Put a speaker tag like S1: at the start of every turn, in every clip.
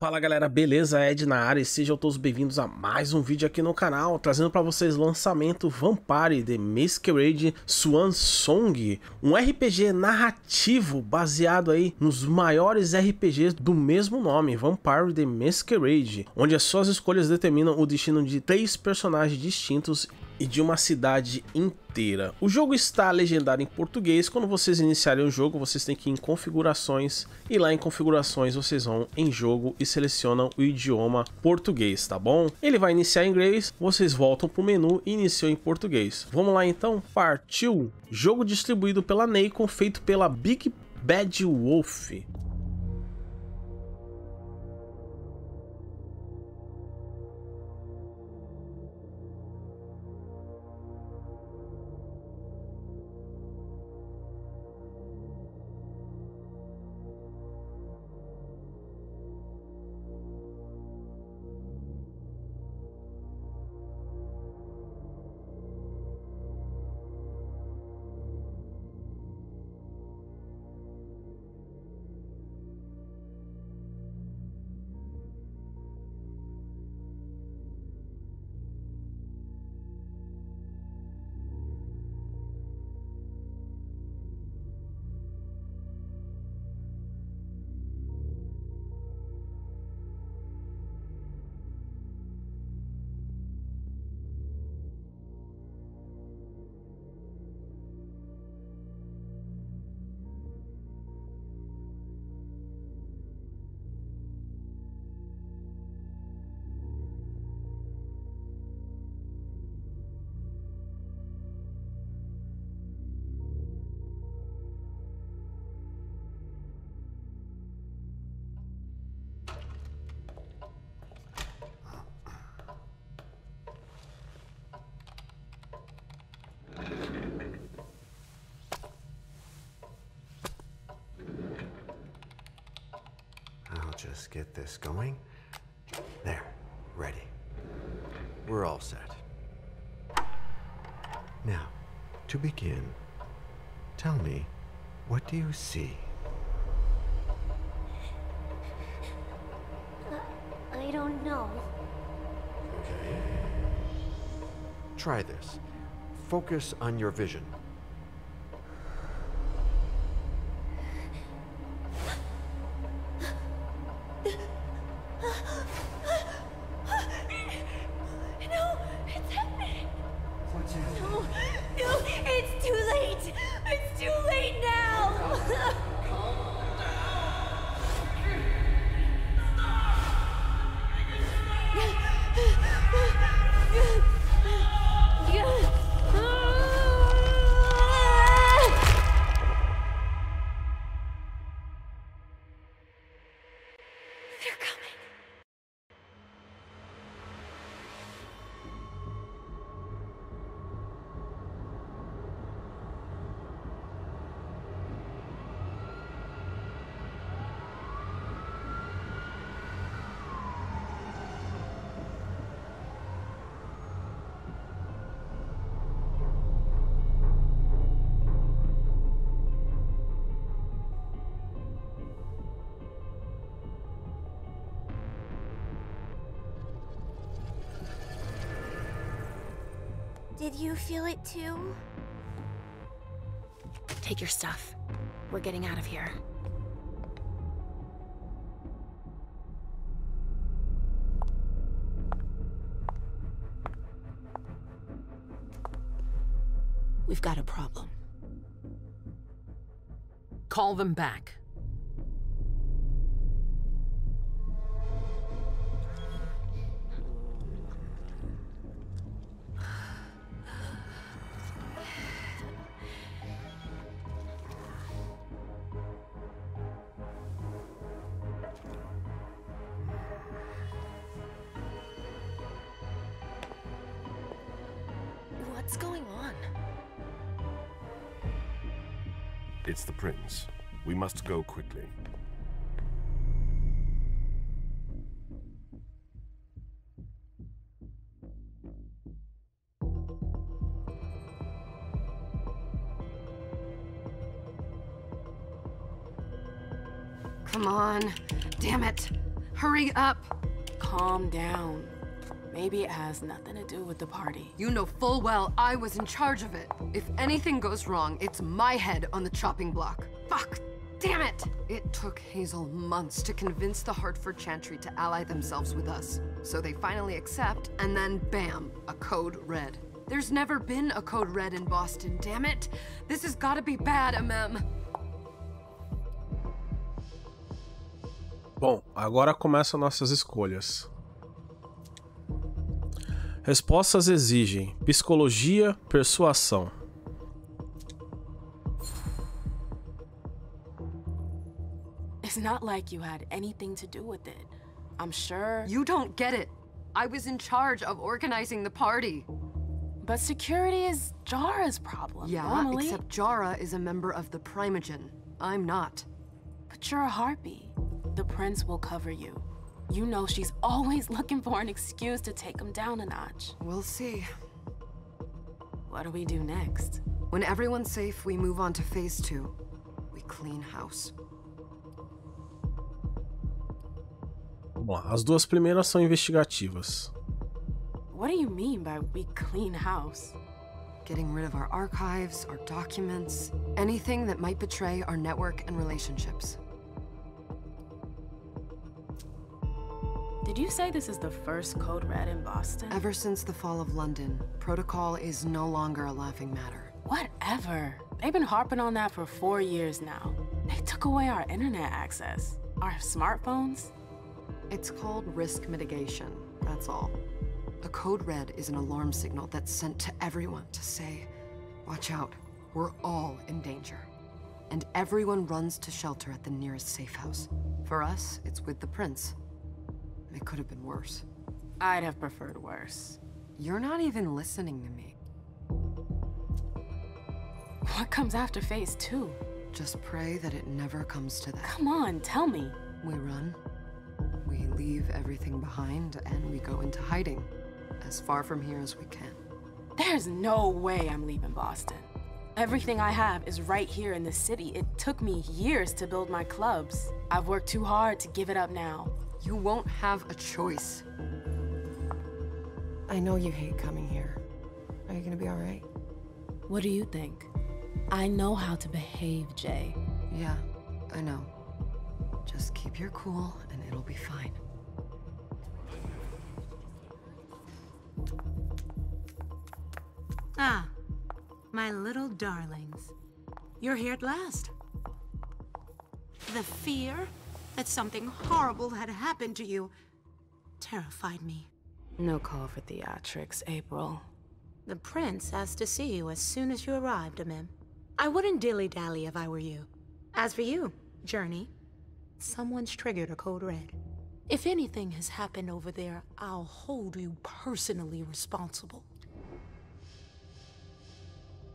S1: Fala galera, beleza? Ed na área e sejam todos bem-vindos a mais um vídeo aqui no canal, trazendo para vocês o lançamento Vampire de Masquerade Swansong, um RPG narrativo baseado aí nos maiores RPGs do mesmo nome, Vampire de Masquerade, onde as suas escolhas determinam o destino de 3 personagens distintos e de uma cidade inteira. O jogo está legendado em português. Quando vocês iniciarem o jogo, vocês têm que ir em configurações, e lá em configurações vocês vão em jogo e selecionam o idioma português, tá bom? Ele vai iniciar em inglês, vocês voltam para o menu e iniciam em português. Vamos lá então, partiu! Jogo distribuído pela Nacon, feito pela Big Bad Wolf.
S2: Just get this going. There, ready. We're all set. Now, to begin, tell me, what do you see?
S3: I don't know.
S2: Okay. Try this. Focus on your vision.
S3: Did you feel it too?
S4: Take your stuff. We're getting out of here. We've got a problem.
S5: Call them back.
S4: What's going on?
S6: It's the prince. We must go quickly.
S4: Come on. Damn it.
S5: Hurry up!
S7: Calm down. Maybe it has nothing to do with the party.
S5: You know full well I was in charge of it. If anything goes wrong, it's my head on the chopping block. Fuck! Damn it! It took Hazel months to convince the Hartford Chantry to ally themselves with us. So they finally accept, and then bam, a code red. There's never been a code red in Boston, damn it! This has gotta be bad, MM.
S1: Bom, agora começam nossas escolhas. Respostas exigem psicologia, persuasão.
S7: It's not like you had anything to do with it. I'm sure.
S5: You don't get it. I was in charge of organizing the party.
S7: But security is Jara's problem.
S5: Yeah,
S7: normally.
S5: except Jara is a member of the Primogen. I'm not.
S7: But you're a harpy. The prince will cover you. You know she's always looking for an excuse to take him down a notch.
S5: We'll see.
S7: What do we do next?
S5: When everyone's safe, we move on to phase 2. We clean house.
S1: Bom, as duas primeiras são investigativas.
S7: What do you mean by we clean house?
S5: Getting rid of our archives, our documents, anything that might betray our network and relationships.
S7: Did you say this is the first code red in Boston?
S5: Ever since the fall of London, protocol is no longer a laughing matter.
S7: Whatever. They've been harping on that for 4 years now. They took away our internet access. Our smartphones.
S5: It's called risk mitigation, that's all. A code red is an alarm signal that's sent to everyone to say, watch out, we're all in danger. And everyone runs to shelter at the nearest safe house. For us, it's with the prince. It could have been worse.
S7: I'd have preferred worse.
S5: You're not even listening to me.
S7: What comes after phase 2?
S5: Just pray that it never comes to that.
S7: Come on, tell me.
S5: We run. We leave everything behind and we go into hiding. As far from here as we can.
S7: There's no way I'm leaving Boston. Everything I have is right here in the city. It took me years to build my clubs. I've worked too hard to give it up now.
S5: You won't have a choice. I know you hate coming here. Are you gonna be all right?
S7: What do you think? I know how to behave, Jay.
S5: Yeah, I know. Just keep your cool and it'll be fine.
S8: Ah, my little darlings. You're here at last. The fear that something horrible had happened to you terrified me.
S7: No call for theatrics, April.
S8: The prince asked to see you as soon as you arrived, Amim. I wouldn't dilly-dally if I were you. As for you, Journey, someone's triggered a code red. If anything has happened over there, I'll hold you personally responsible.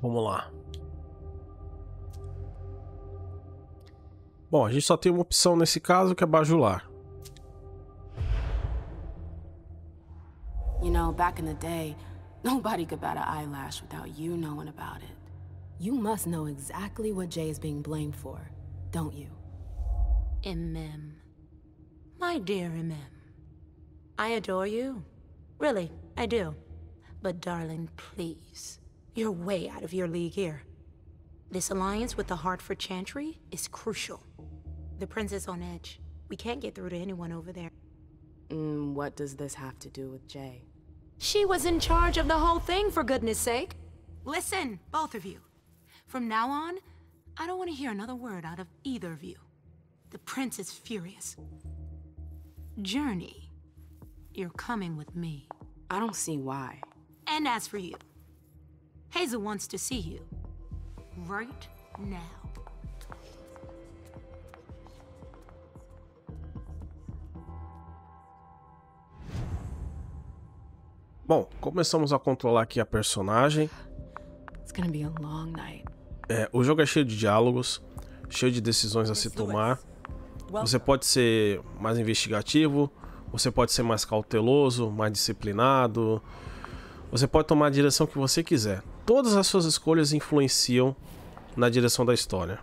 S1: Vamos lá. Bom, a gente só tem uma opção nesse caso, que é bajular.
S7: You know, back in the day, nobody could bat an eyelash without you knowing about it. You must know exactly what Jay is being blamed for, don't you?
S8: Imem. My dear Imem. I adore you. Really, I do. But darling, please. You're way out of your league here. This alliance with the Hartford Chantry is crucial. The prince is on edge. We can't get through to anyone over there.
S7: What does this have to do with Jay?
S8: She was in charge of the whole thing, for goodness sake. Listen, both of you. From now on, I don't want to hear another word out of either of you. The prince is furious. Journey, you're coming with me.
S7: I don't see why.
S8: And as for you, Hazel wants to see you. Right now.
S1: Bom, começamos a controlar aqui a personagem.
S7: It's gonna be a long night.
S1: O jogo é cheio de diálogos, cheio de decisões a se tomar. Você pode ser mais investigativo, você pode ser mais cauteloso, mais disciplinado. Você pode tomar a direção que você quiser. Todas as suas escolhas influenciam na direção da história.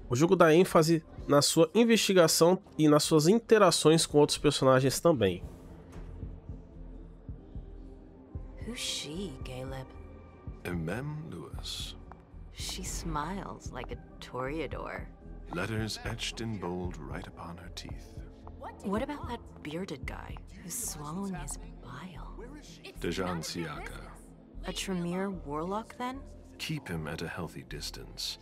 S1: O jogo dá ênfase na sua investigação e nas suas interações com outros personagens também.
S9: Who's she, Caleb?
S6: Lewis.
S9: She smiles like a toreador.
S6: Letters etched in bold right upon her teeth.
S9: What about that bearded guy who's swallowing his bile?
S6: Dejan Siaka.
S9: A Tremere warlock, then?
S6: Keep him at a healthy distance.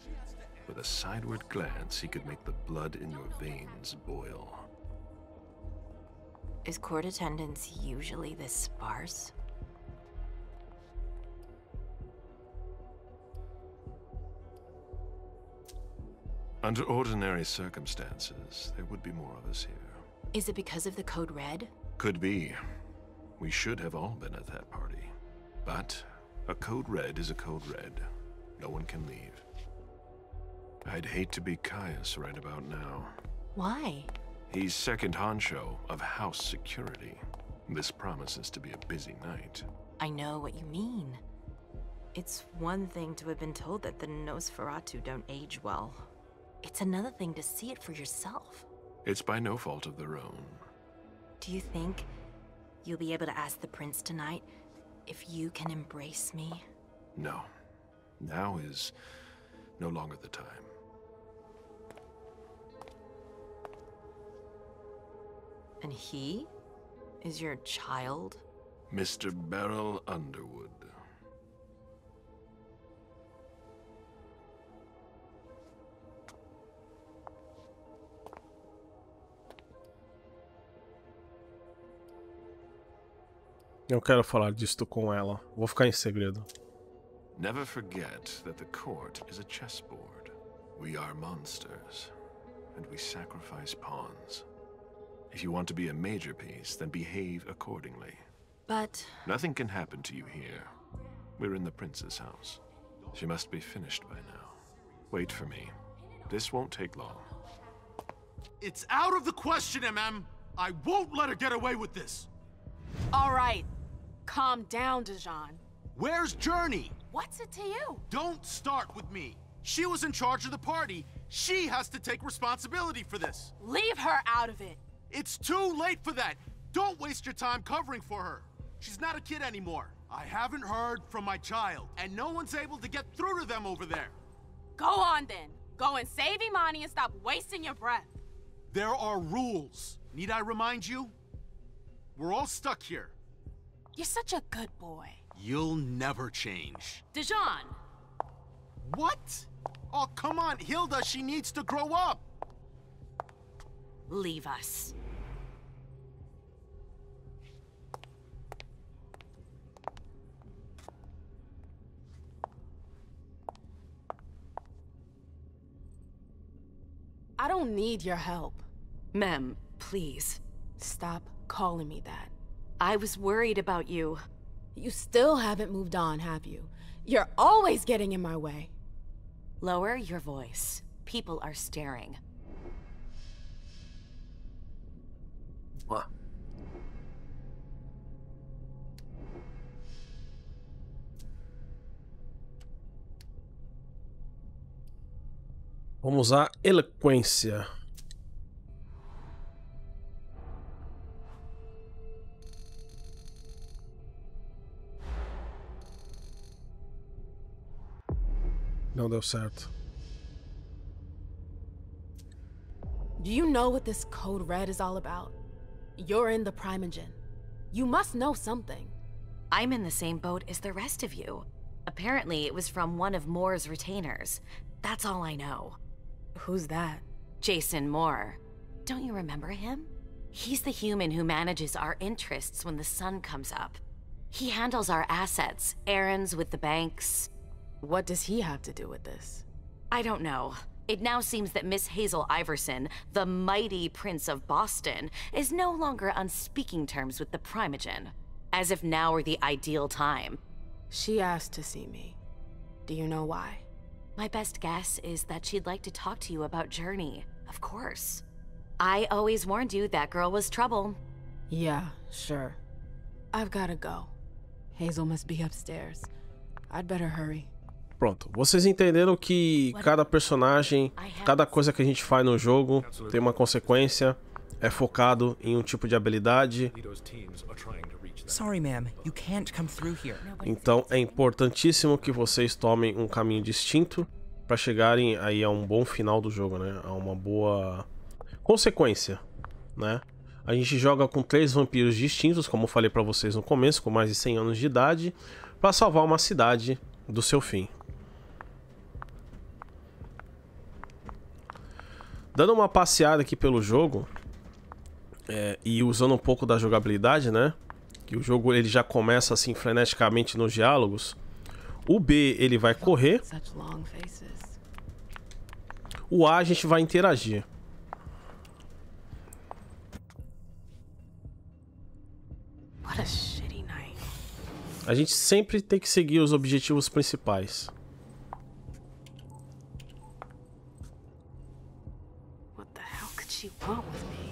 S6: With a sideward glance, he could make the blood in your veins boil.
S9: Is court attendance usually this sparse?
S6: Under ordinary circumstances, there would be more of us here.
S9: Is it because of the Code Red?
S6: Could be. We should have all been at that party. But a Code Red is a Code Red. No one can leave. I'd hate to be Caius right about now.
S9: Why?
S6: He's second honcho of house security. This promises to be a busy night.
S9: I know what you mean. It's one thing to have been told that the Nosferatu don't age well. It's another thing to see it for yourself.
S6: It's by no fault of their own.
S9: Do you think you'll be able to ask the prince tonight if you can embrace me?
S6: No. Now is no longer the time.
S9: And he is your child?
S6: Mr. Beryl Underwood.
S1: Eu quero falar disto com ela. Vou ficar em segredo.
S6: Never forget that the court is a chessboard. We are monsters, and we sacrifice pawns. If you want to be a major piece, then behave accordingly.
S9: But...
S6: Nothing can happen to you here. We're in the prince's house. She must be finished by now. Wait for me. This won't take long.
S10: It's out of the question, MM! I won't let her get away with this!
S7: All right. Calm down, Dejan.
S10: Where's Journey?
S7: What's it to you?
S10: Don't start with me. She was in charge of the party. She has to take responsibility for this.
S7: Leave her out of it.
S10: It's too late for that. Don't waste your time covering for her. She's not a kid anymore. I haven't heard from my child, and no one's able to get through to them over there.
S7: Go on then. Go and save Imani and stop wasting your breath.
S10: There are rules. Need I remind you? We're all stuck here.
S7: You're such a good boy.
S10: You'll never change.
S7: Dejan!
S10: What? Oh, come on, Hilda, she needs to grow up.
S9: Leave us.
S7: I don't need your help.
S9: Mem, please.
S7: Stop calling me that.
S9: I was worried about you.
S7: You still haven't moved on, have you? You're always getting in my way.
S9: Lower your voice. People are staring.
S1: What? Vamos usar eloquência. Não deu certo.
S7: Do you know what this Code Red is all about? You're in the Primogen. You must know something.
S9: I'm in the same boat as the rest of you. Apparently, it was from one of Moore's retainers. That's all I know.
S7: Who's that?
S9: Jason Moore. Don't you remember him? He's the human who manages our interests when the sun comes up. He handles our assets, errands with the banks.
S7: What does he have to do with this?
S9: I don't know. It now seems that Miss Hazel Iverson, the mighty Prince of Boston, is no longer on speaking terms with the Primogen. As if now were the ideal time.
S7: She asked to see me. Do you know why?
S9: My best guess is that she'd like to talk to you about Journey, of course. I always warned you that girl was trouble.
S7: Yeah, sure. I've gotta go. Hazel must be upstairs. I'd better hurry.
S1: Pronto, vocês entenderam que cada personagem, cada coisa que a gente faz no jogo tem uma consequência, é focado em um tipo de habilidade.
S11: Sorry, ma'am, you can't come through here.
S1: Então é importantíssimo que vocês tomem um caminho distinto para chegarem aí a um bom final do jogo, né? A uma boa consequência, né? A gente joga com 3 vampiros distintos, como eu falei para vocês no começo, com mais de 100 anos de idade, para salvar uma cidade do seu fim. Dando uma passeada aqui pelo jogo e usando um pouco da jogabilidade, né? Que o jogo ele já começa assim freneticamente nos diálogos. O B ele vai correr. O A a gente vai interagir. A gente sempre tem que seguir os objetivos principais.
S7: What the hell could she want with me?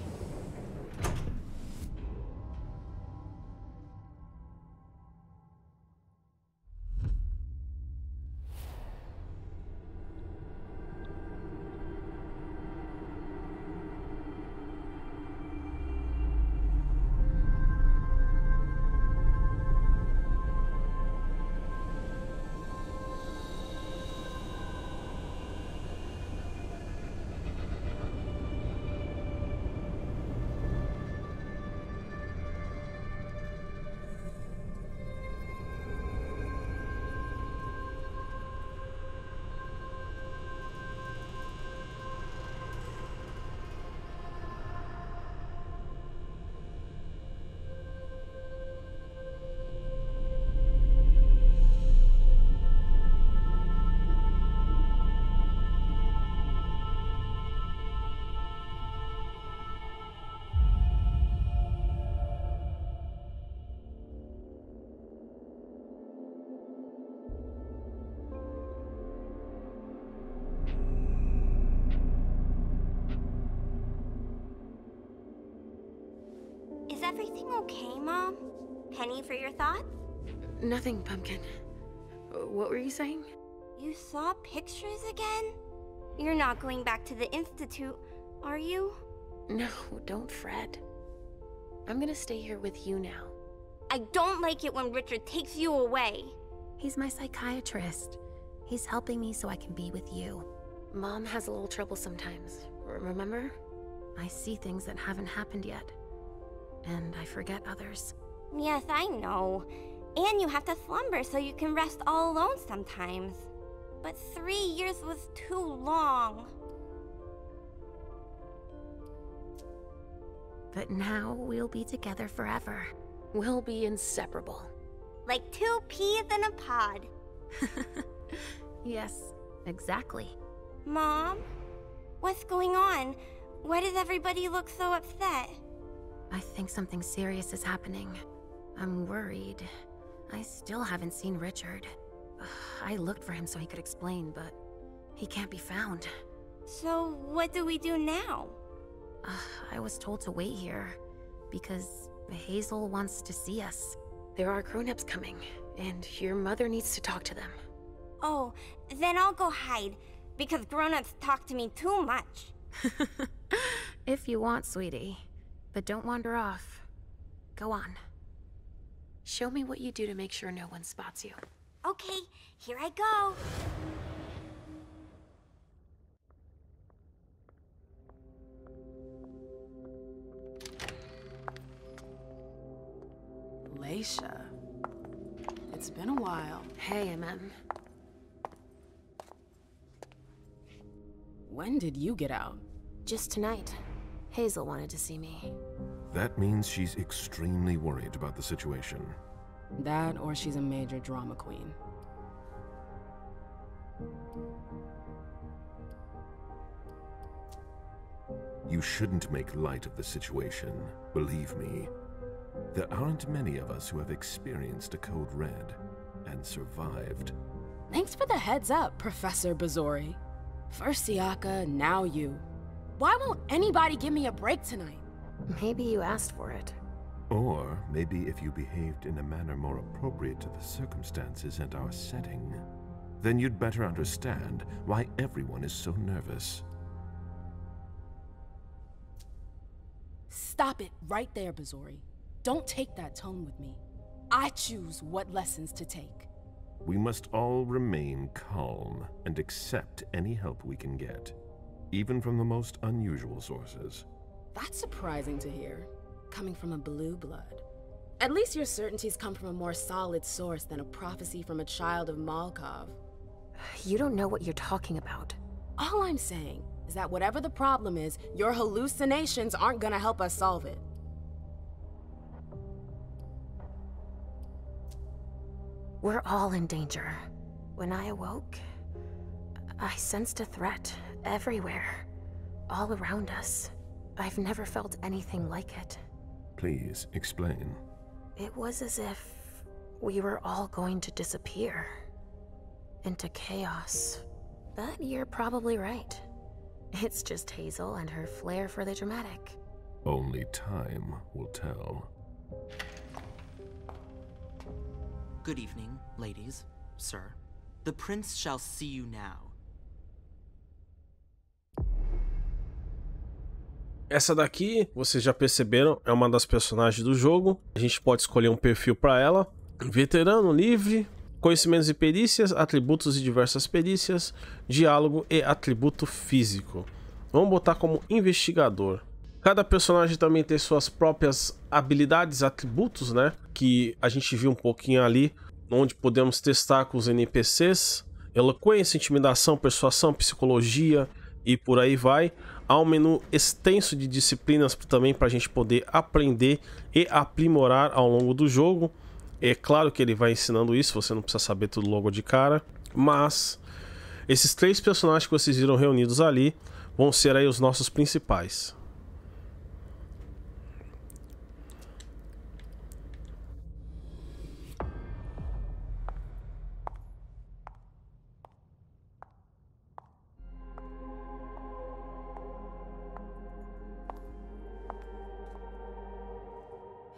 S3: Is everything okay, Mom? Penny, for your thoughts?
S7: Nothing, Pumpkin. What were you saying?
S3: You saw pictures again? You're not going back to the Institute, are you?
S7: No, don't fret. I'm gonna stay here with you now.
S3: I don't like it when Richard takes you away.
S4: He's my psychiatrist. He's helping me so I can be with you.
S7: Mom has a little trouble sometimes, remember?
S4: I see things that haven't happened yet. And I forget others.
S3: Yes, I know. And you have to slumber so you can rest all alone sometimes. But 3 years was too long.
S4: But now we'll be together forever.
S7: We'll be inseparable.
S3: Like 2 peas in a pod.
S4: Yes, exactly.
S3: Mom? What's going on? Why does everybody look so upset?
S4: I think something serious is happening. I'm worried. I still haven't seen Richard. I looked for him so he could explain, but he can't be found.
S3: So what do we do now?
S4: I was told to wait here because Hazel wants to see us.
S7: There are grown-ups coming, and your mother needs to talk to them.
S3: Oh, then I'll go hide, because grown-ups talk to me too much.
S4: If you want, sweetie. But don't wander off. Go on.
S7: Show me what you do to make sure no one spots you.
S3: Okay, here I go.
S7: Leisha. It's been a while. Hey, MM. When did you get out?
S4: Just tonight. Hazel wanted to see me.
S6: That means she's extremely worried about the situation.
S7: That, or she's a major drama queen.
S6: You shouldn't make light of the situation, believe me. There aren't many of us who have experienced a code red and survived.
S7: Thanks for the heads up, Professor Bazori. First Siaka, now you. Why won't anybody give me a break tonight?
S4: Maybe you asked for it.
S6: Or maybe if you behaved in a manner more appropriate to the circumstances and our setting. Then you'd better understand why everyone is so nervous.
S7: Stop it right there, Bazori. Don't take that tone with me. I choose what lessons to take.
S6: We must all remain calm and accept any help we can get, even from the most unusual sources.
S7: That's surprising to hear, coming from a blue blood. At least your certainties come from a more solid source than a prophecy from a child of Malkov.
S4: You don't know what you're talking about.
S7: All I'm saying is that whatever the problem is, your hallucinations aren't gonna help us solve it.
S4: We're all in danger. When I awoke, I sensed a threat everywhere, all around us. I've never felt anything like it.
S6: Please explain.
S4: It was as if we were all going to disappear into chaos. But you're probably right. It's just Hazel and her flair for the dramatic.
S6: Only time will tell.
S11: Good evening, ladies, sir. The prince shall see you now.
S1: Essa daqui, vocês já perceberam, é uma das personagens do jogo. A gente pode escolher um perfil para ela. Veterano, livre, conhecimentos e perícias, atributos e diversas perícias, diálogo e atributo físico. Vamos botar como investigador. Cada personagem também tem suas próprias habilidades, atributos, né? Que a gente viu um pouquinho ali, onde podemos testar com os NPCs. Eloquência, intimidação, persuasão, psicologia e por aí vai. Há um menu extenso de disciplinas também para a gente poder aprender e aprimorar ao longo do jogo. É claro que ele vai ensinando isso, você não precisa saber tudo logo de cara. Mas esses 3 personagens que vocês viram reunidos ali vão ser aí os nossos principais.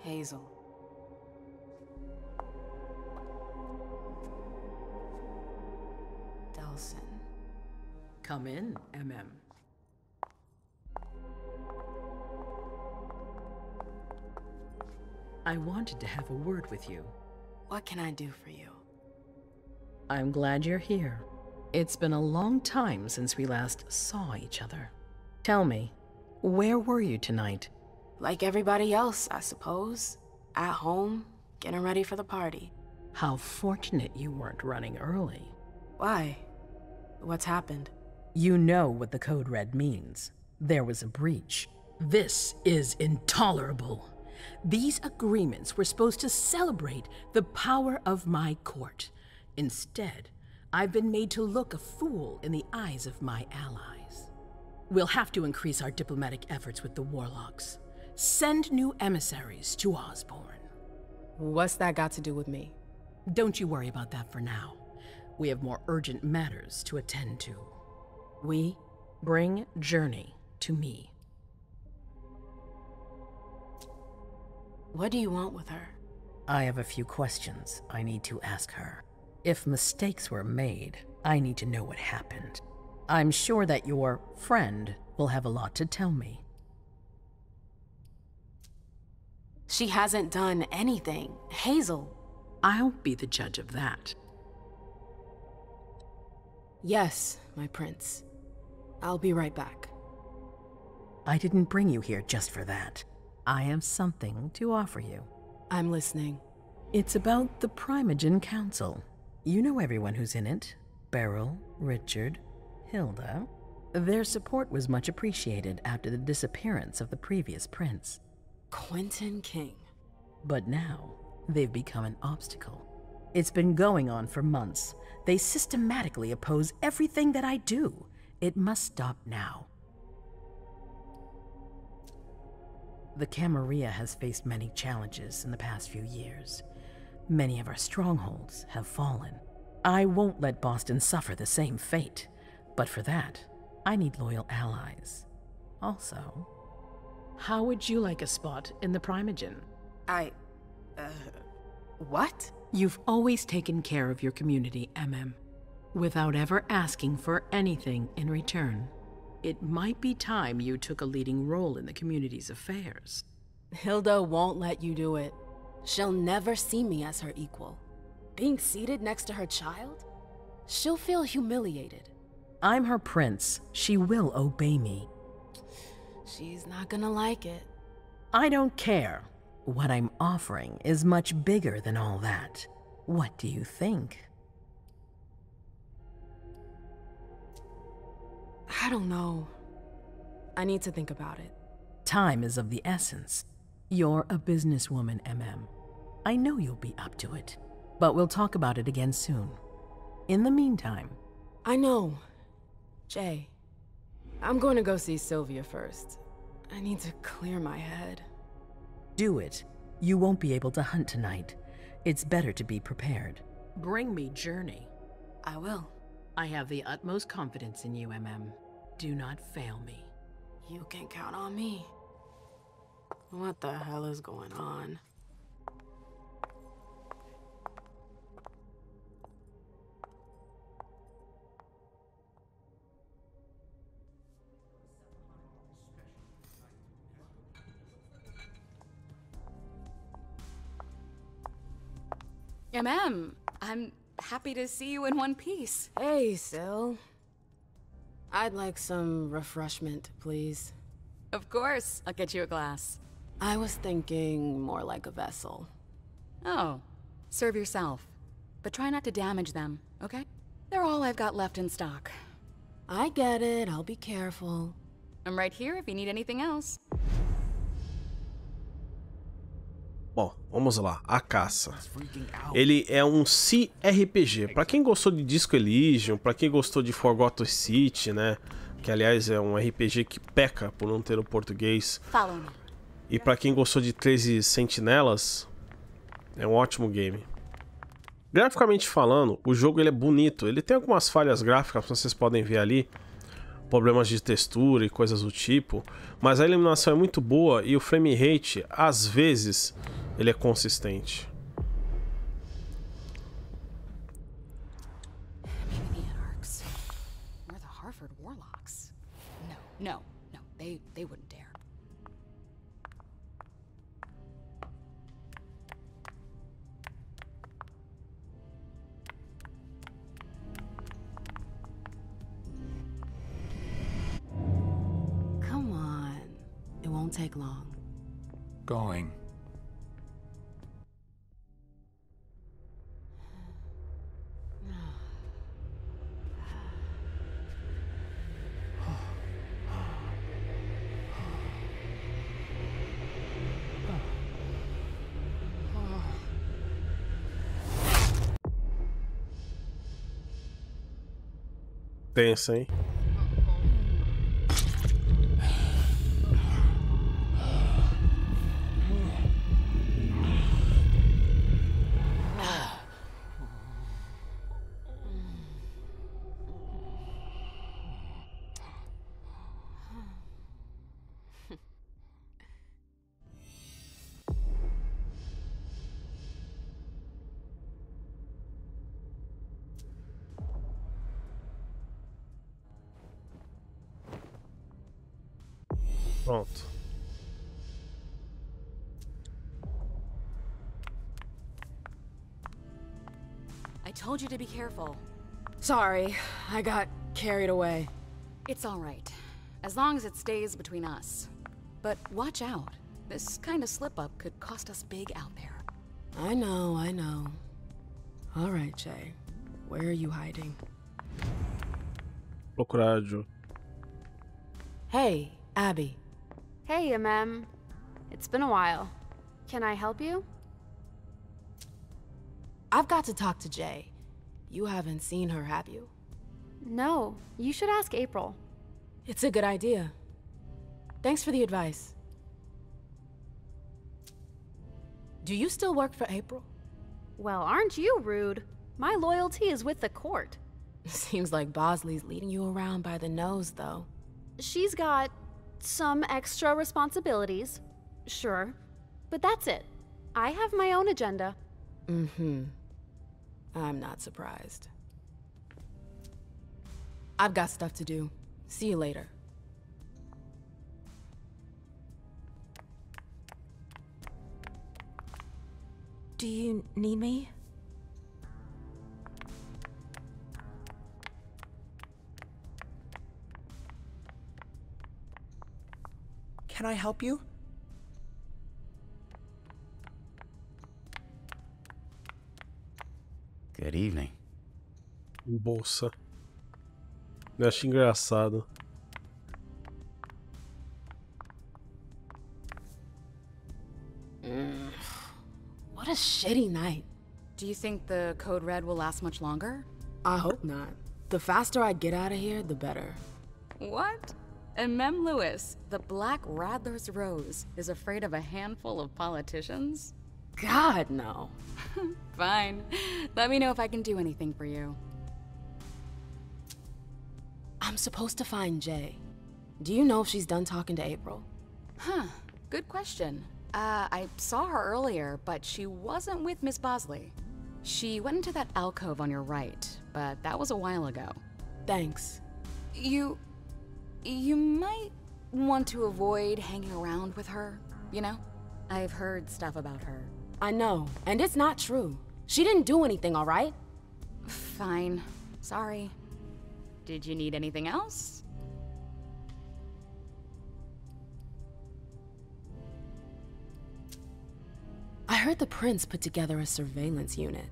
S7: Hazel. Delson.
S12: Come in, MM. I wanted to have a word with you.
S7: What can I do for you?
S12: I'm glad you're here. It's been a long time since we last saw each other. Tell me, where were you tonight?
S7: Like everybody else, I suppose. At home, getting ready for the party.
S12: How fortunate you weren't running early.
S7: Why? What's happened?
S12: You know what the code red means. There was a breach. This is intolerable. These agreements were supposed to celebrate the power of my court. Instead, I've been made to look a fool in the eyes of my allies. We'll have to increase our diplomatic efforts with the warlocks. Send new emissaries to Osborne.
S7: What's that got to do with me?
S12: Don't you worry about that for now. We have more urgent matters to attend to.
S7: We?
S12: Bring Journey to me.
S7: What do you want with her?
S12: I have a few questions I need to ask her. If mistakes were made, I need to know what happened. I'm sure that your friend will have a lot to tell me.
S7: She hasn't done anything. Hazel.
S12: I'll be the judge of that.
S7: Yes, my prince. I'll be right back.
S12: I didn't bring you here just for that. I have something to offer you.
S7: I'm listening.
S12: It's about the Primogen Council. You know everyone who's in it. Beryl, Richard, Hilda. Their support was much appreciated after the disappearance of the previous prince.
S7: Quentin King.
S12: But now, they've become an obstacle. It's been going on for months. They systematically oppose everything that I do. It must stop now. The Camarilla has faced many challenges in the past few years. Many of our strongholds have fallen. I won't let Boston suffer the same fate. But for that, I need loyal allies. Also, how would you like a spot in the Primogen?
S7: What?
S12: You've always taken care of your community, MM. without ever asking for anything in return. It might be time you took a leading role in the community's affairs.
S7: Hilda won't let you do it. She'll never see me as her equal. Being seated next to her child? She'll feel humiliated.
S12: I'm her prince. She will obey me.
S7: She's not gonna like it.
S12: I don't care. What I'm offering is much bigger than all that. What do you think?
S7: I don't know. I need to think about it.
S12: Time is of the essence. You're a businesswoman, MM. I know you'll be up to it, but we'll talk about it again soon. In the meantime...
S7: I know. Jay, I'm going to go see Sylvia first. I need to clear my head.
S12: Do it. You won't be able to hunt tonight. It's better to be prepared. Bring me Journey.
S7: I will.
S12: I have the utmost confidence in you, MM. Do not fail me.
S7: You can count on me. What the hell is going on?
S13: I'm happy to see you in one piece.
S7: Hey, Syl. I'd like some refreshment, please.
S13: Of course, I'll get you a glass.
S7: I was thinking more like a vessel.
S13: Oh, serve yourself. But try not to damage them, okay? They're all I've got left in stock.
S7: I get it, I'll be careful.
S13: I'm right here if you need anything else.
S1: Bom, vamos lá, a caça. Ele é um CRPG. Para quem gostou de Disco Elysium, para quem gostou de Forgotten City, né, que aliás é um RPG que peca por não ter o português. E para quem gostou de 13 Sentinelas, é um ótimo game. Graficamente falando, o jogo ele é bonito. Ele tem algumas falhas gráficas, vocês podem ver ali, problemas de textura e coisas do tipo, mas a iluminação é muito boa e o frame rate, às vezes, ele é consistente.
S13: No, they wouldn't dare.
S7: Come on, it won't take long.
S6: Going.
S1: Tenso, hein? Pronto.
S13: I told you to be careful.
S7: Sorry, I got carried away.
S13: It's all right, as long as it stays between us. But watch out. This kind of slip-up could cost us big out there.
S7: I know. All right, Jay. Where are you hiding?
S1: Procurado.
S7: Hey, Abby.
S14: Hey, It's been a while. Can I help you?
S7: I've got to talk to Jay. You haven't seen her, have you?
S14: No, you should ask April.
S7: It's a good idea. Thanks for the advice. Do you still work for April?
S14: Well, aren't you rude? My loyalty is with the court.
S7: Seems like Bosley's leading you around by the nose, though.
S14: She's got some extra responsibilities, sure, but that's it. I have my own agenda.
S7: I'm not surprised. I've got stuff to do. See you later.
S4: Do you need me?
S15: Can I help you?
S16: Good evening.
S1: Bolsa. Eu acho engraçado.
S7: What a shitty night.
S13: Do you think the Code Red will last much longer?
S7: I hope not. The faster I get out of here, the better.
S13: What? And Mem Lewis, the Black Rattler's Rose, is afraid of a handful of politicians?
S7: God, no.
S13: Fine. Let me know if I can do anything for you.
S7: I'm supposed to find Jay. Do you know if she's done talking to April?
S13: Huh. Good question. I saw her earlier, but she wasn't with Miss Bosley. She went into that alcove on your right, but that was a while ago.
S7: Thanks.
S13: You might want to avoid hanging around with her, you know? I've heard stuff about her.
S7: I know, and it's not true. She didn't do anything, all right?
S13: Fine. Sorry. Did you need anything else?
S7: I heard the prince put together a surveillance unit.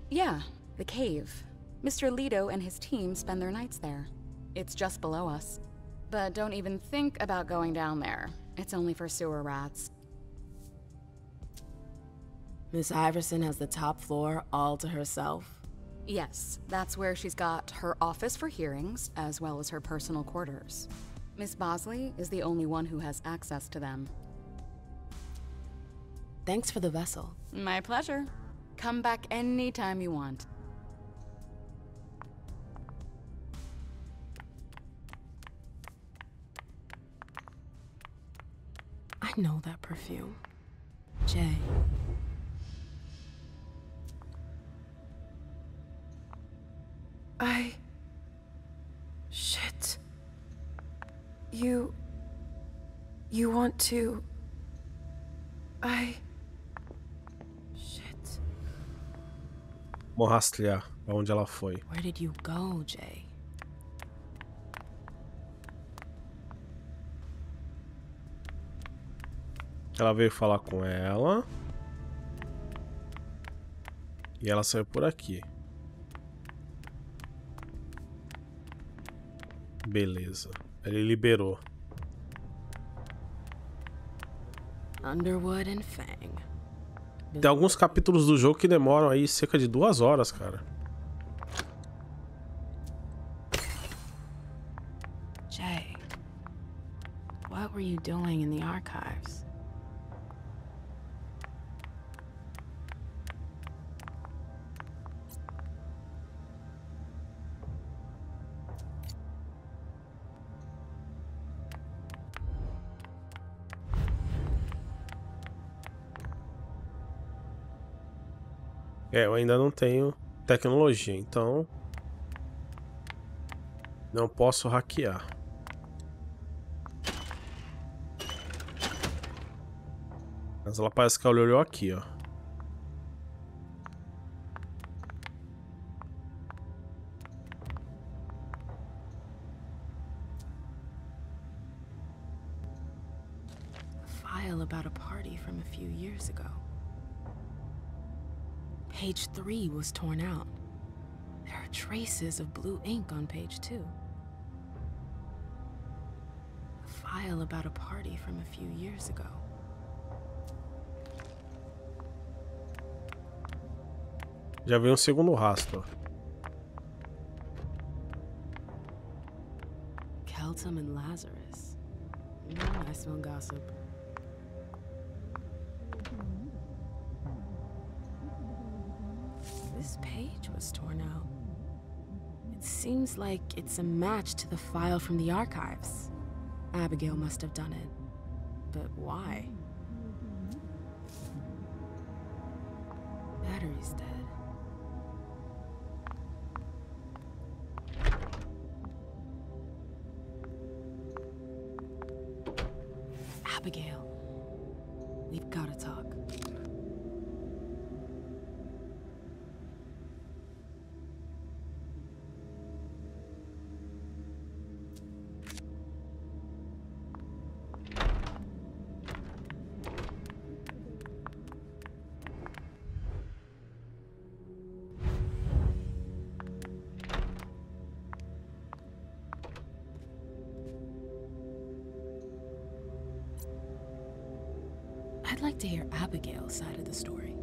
S13: Yeah, the cave. Mr. Leto and his team spend their nights there. It's just below us. But don't even think about going down there. It's only for sewer rats.
S7: Miss Iverson has the top floor all to herself?
S13: Yes, that's where she's got her office for hearings, as well as her personal quarters. Miss Bosley is the only one who has access to them.
S7: Thanks for the vessel.
S13: My pleasure. Come back anytime you want.
S7: I know that perfume. Jay. Shit. You want to... Shit.
S1: Vamos rastrear pra onde ela foi.
S7: Where did you go, Jay?
S1: Ela veio falar com ela. E ela saiu por aqui. Beleza. Ele liberou.
S7: Underwood and Fang.
S1: Tem alguns capítulos do jogo que demoram aí cerca de 2 horas, cara.
S7: Jay, what were you doing in the archives?
S1: Eu ainda não tenho tecnologia, então não posso hackear. Mas ela parece que ela olhou aqui, ó.
S7: A file about a party from a few years ago. Page 3 was torn out. There are traces of blue ink on page 2. A file about a party from a few years ago.
S1: Já veio um segundo rastro.
S7: Keltum and Lazarus. I smell gossip. This page was torn out. It seems like it's a match to the file from the archives. Abigail must have done it. But why? Battery's dead. Abigail. We've got to talk. I'd like to hear Abigail's side of the story.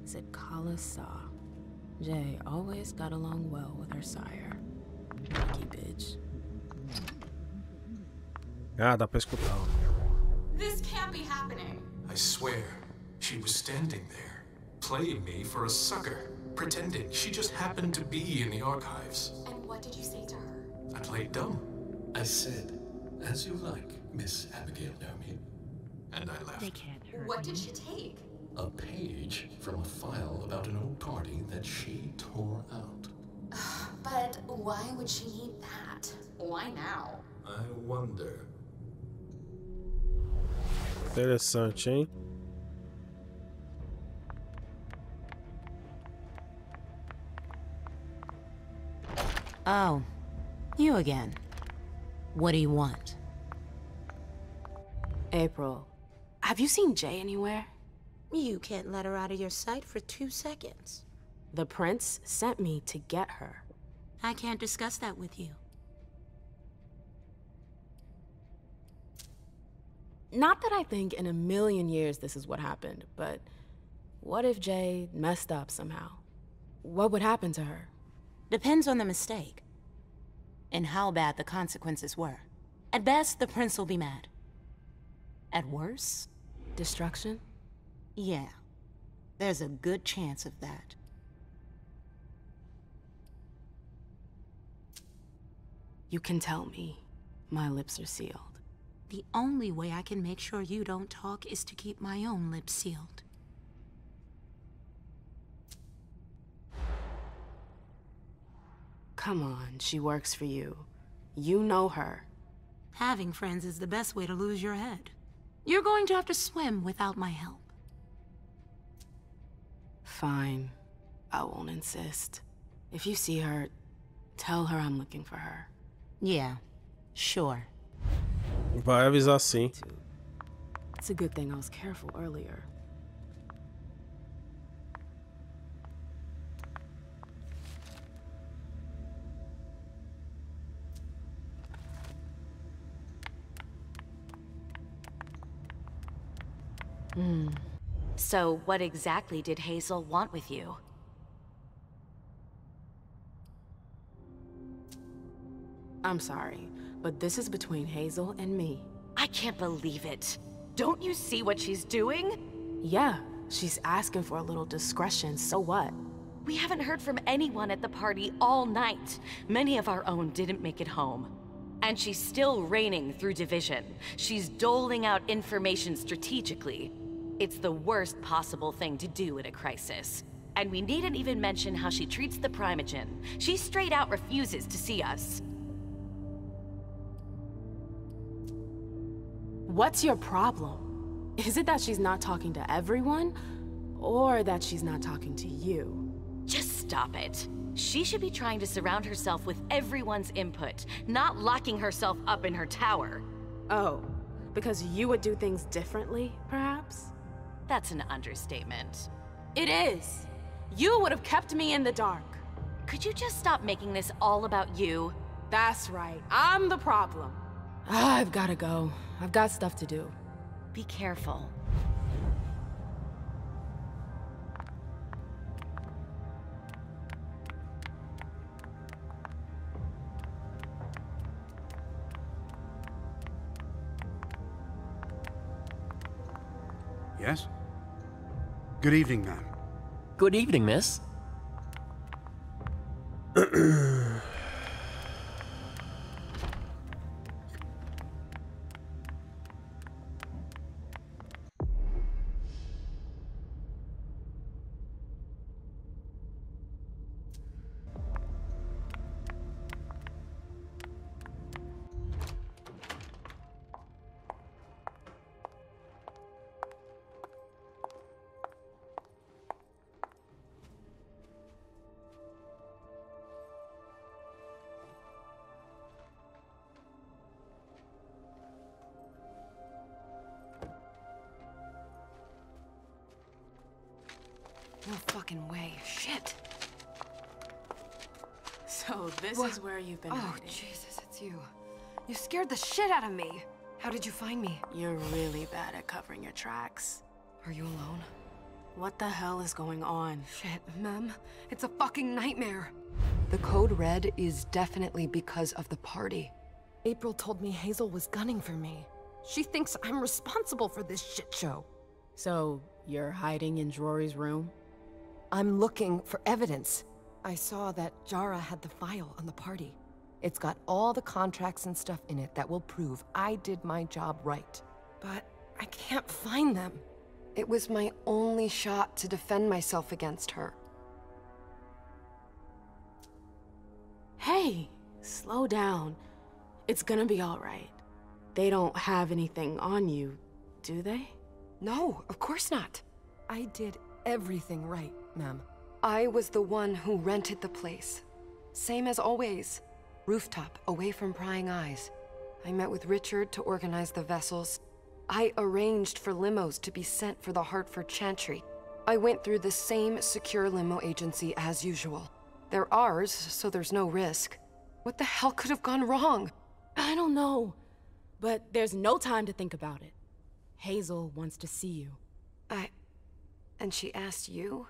S7: Zikala saw. Jay always got along well with her sire. Lucky bitch.
S1: Ah, dá pra escutar.
S16: This can't be happening.
S17: I swear, she was standing there, playing me for a sucker, pretending she just happened to be in the archives.
S16: And what did you say to her?
S17: I played dumb. I said, as you like, Miss Abigail Naomi. And I left.
S16: They can't hurt What did she take?
S17: A page from a file about an old party that she tore out.
S16: But why would she need that? Why now?
S17: I wonder.
S1: Interessante, hein?
S8: Oh, you again. What do you want?
S7: April, have you seen Jay anywhere?
S8: You can't let her out of your sight for 2 seconds.
S7: The prince sent me to get her.
S8: I can't discuss that with you.
S7: Not that I think in a million years this is what happened, but what if Jay messed up somehow? What would happen to her?
S8: Depends on the mistake. And how bad the consequences were. At best, the prince will be mad. At worst?
S7: Destruction?
S8: Yeah. There's a good chance of that.
S7: You can tell me. My lips are sealed.
S8: The only way I can make sure you don't talk is to keep my own lips sealed.
S7: Come on, she works for you. You know her.
S8: Having friends is the best way to lose your head. You're going to have to swim without my help.
S7: Fine. I won't insist. If you see her, tell her I'm looking for her.
S8: Yeah, sure.
S1: Vai avisar sim.
S7: It's a good thing I was careful earlier.
S9: So what exactly did Hazel want with you?
S7: I'm sorry, but this is between Hazel and me.
S9: I can't believe it. Don't you see what she's doing?
S7: Yeah, she's asking for a little discretion, so what?
S9: We haven't heard from anyone at the party all night. Many of our own didn't make it home. And she's still reigning through division. She's doling out information strategically. It's the worst possible thing to do in a crisis. And we needn't even mention how she treats the Primogen. She straight out refuses to see us.
S7: What's your problem? Is it that she's not talking to everyone? Or that she's not talking to you?
S9: Just stop it. She should be trying to surround herself with everyone's input, not locking herself up in her tower.
S7: Oh, because you would do things differently, perhaps?
S9: That's an understatement.
S7: It is. You would have kept me in the dark.
S9: Could you just stop making this all about you?
S7: That's right. I'm the problem. I've gotta go. I've got stuff to do.
S9: Be careful.
S18: Yes? Good evening, ma'am.
S11: Good evening, miss.
S7: No fucking way. Shit. So this
S5: What?
S7: is where you've been
S5: Oh,
S7: hiding.
S5: Jesus, it's you. You scared the shit out of me. How did you find me?
S7: You're really bad at covering your tracks.
S5: Are you alone?
S7: What the hell is going on?
S5: Shit, Mem. It's a fucking nightmare. The code red is definitely because of the party.
S19: April told me Hazel was gunning for me. She thinks I'm responsible for this shit show.
S7: So, you're hiding in Drury's room?
S19: I'm looking for evidence. I saw that Jara had the file on the party. It's got all the contracts and stuff in it that will prove I did my job right. But I can't find them.
S5: It was my only shot to defend myself against her.
S7: Hey, slow down. It's gonna be all right. They don't have anything on you, do they?
S5: No, of course not.
S19: I did everything right, ma'am.
S5: I was the one who rented the place. Same as always. Rooftop, away from prying eyes. I met with Richard to organize the vessels. I arranged for limos to be sent for the Hartford Chantry. I went through the same secure limo agency as usual. They're ours, so there's no risk. What the hell could have gone wrong?
S7: I don't know. But there's no time to think about it. Hazel wants to see you.
S5: And she asked you?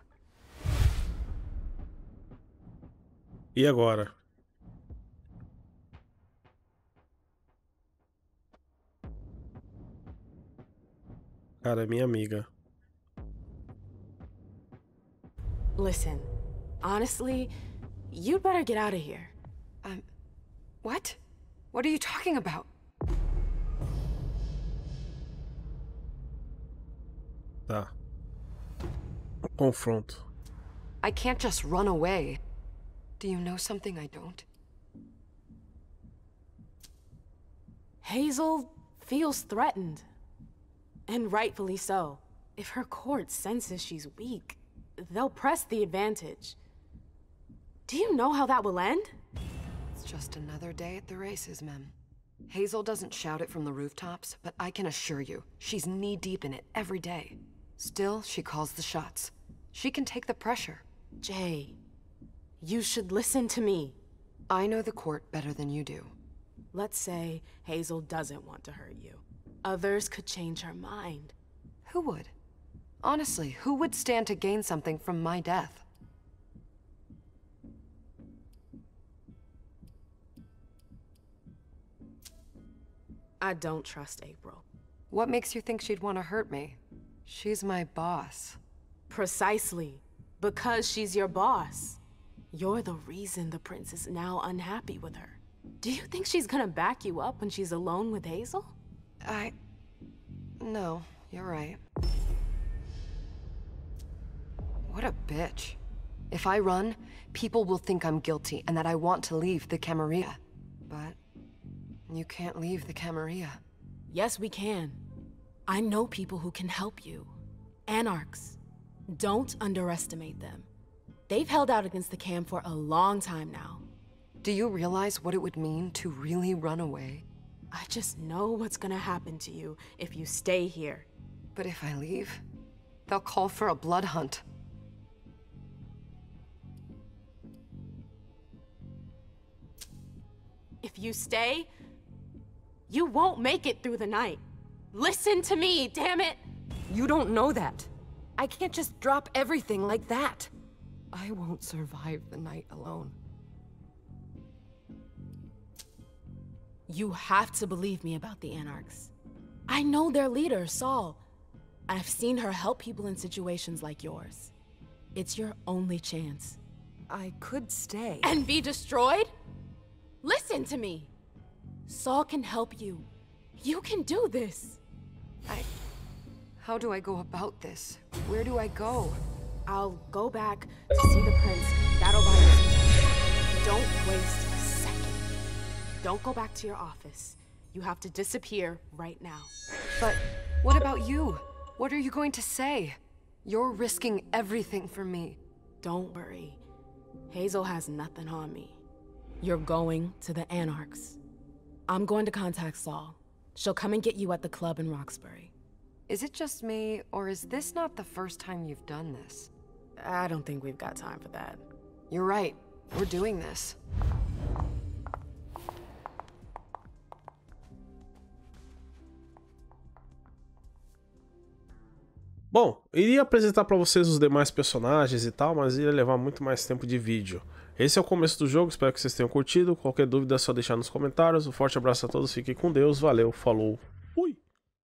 S1: E agora? Cara, é minha amiga.
S7: Listen, honestly, you'd better get out of here.
S5: What? What are you talking about?
S1: Tá. Confronto.
S5: I can't just run away. Do you know something I don't?
S7: Hazel feels threatened. And rightfully so. If her court senses she's weak, they'll press the advantage. Do you know how that will end?
S5: It's just another day at the races, Mem. Hazel doesn't shout it from the rooftops, but I can assure you, she's knee-deep in it every day. Still, she calls the shots. She can take the pressure.
S7: Jay, you should listen to me.
S5: I know the court better than you do.
S7: Let's say Hazel doesn't want to hurt you. Others could change her mind.
S5: Who would? Honestly, who would stand to gain something from my death?
S7: I don't trust April.
S5: What makes you think she'd want to hurt me? She's my boss.
S7: Precisely. Because she's your boss. You're the reason the prince is now unhappy with her. Do you think she's gonna back you up when she's alone with Hazel?
S5: No, you're right. What a bitch. If I run, people will think I'm guilty and that I want to leave the Camarilla. But you can't leave the Camarilla.
S7: Yes, we can. I know people who can help you. Anarchs. Don't underestimate them. They've held out against the Cam for a long time now.
S5: Do you realize what it would mean to really run away?
S7: I just know what's gonna happen to you if you stay here.
S5: But if I leave, they'll call for a blood hunt.
S7: If you stay, you won't make it through the night. Listen to me, damn it!
S19: You don't know that. I can't just drop everything like that. I won't survive the night alone.
S7: You have to believe me about the Anarchs. I know their leader, Saul. I've seen her help people in situations like yours. It's your only chance.
S19: I could stay.
S7: And be destroyed? Listen to me. Saul can help you. You can do this.
S5: How do I go about this? Where do I go?
S7: I'll go back to see the prince. That'll buy you some time. Don't waste a second. Don't go back to your office. You have to disappear right now.
S5: But what about you? What are you going to say? You're risking everything for me.
S7: Don't worry. Hazel has nothing on me. You're going to the Anarchs. I'm going to contact Saul. She'll come and get you at the club in Roxbury.
S5: Is it just me, or is this not the first time you've done this?
S7: I don't think we've got time for that.
S19: You're right. We're doing this.
S1: Bom, iria apresentar para vocês os demais personagens e tal, mas iria levar muito mais tempo de vídeo. Esse é o começo do jogo, espero que vocês tenham curtido. Qualquer dúvida é só deixar nos comentários. Um forte abraço a todos, fiquem com Deus, valeu, falou!